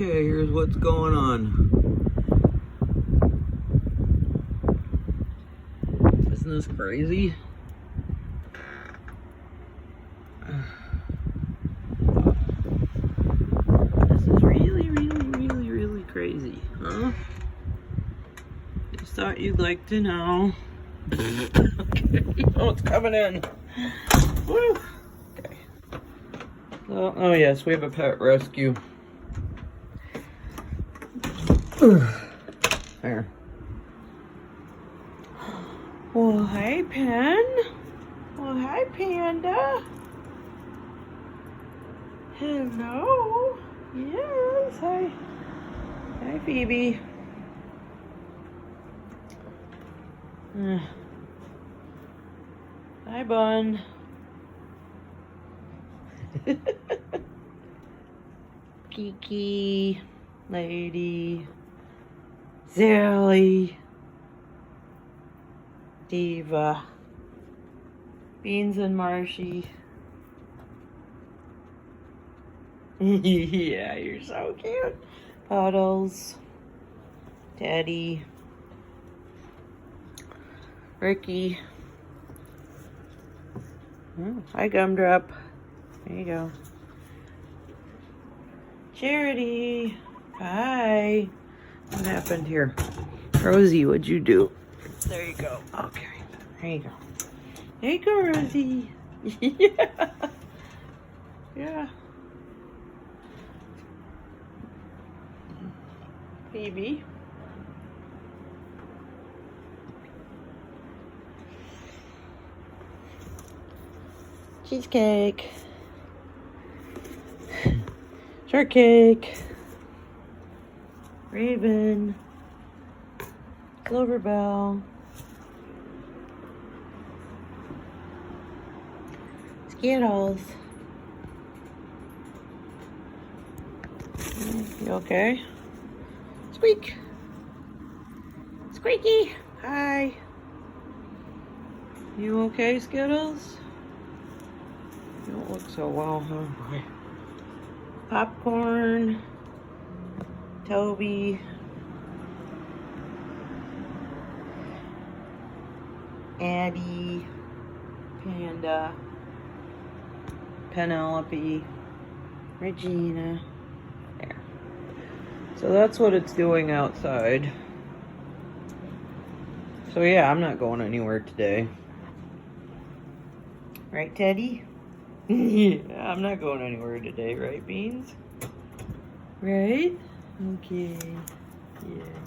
Okay, here's what's going on. Isn't this crazy? This is really crazy, huh? Just thought you'd like to know. Okay, oh, it's coming in. Woo. Okay. So, oh yes, we have a pet rescue. There. Well, hi, Pen. Well, hi, Panda. Hello. Yes, hi. Hi, Phoebe. Hi, Bun. Kiki, Lady, Sally, Diva, Beans and Marshy. Yeah, you're so cute. Puddles, Teddy, Ricky. Oh, hi, Gumdrop. There you go. Charity. Hi. What happened here? Rosie, what'd you do? There you go. Okay. There you go. There you go, Rosie. Yeah. Yeah. Phoebe. Cheesecake. Shortcake. Raven. Cloverbell. Skittles. You okay? Squeak. Squeaky. Hi. You okay, Skittles? You don't look so well, huh? Popcorn. Toby. Addie. Panda. Penelope. Regina. There. So that's what it's doing outside. So yeah, I'm not going anywhere today. Right, Teddy? Yeah, I'm not going anywhere today, right, Beans? Right? Okay. Yeah.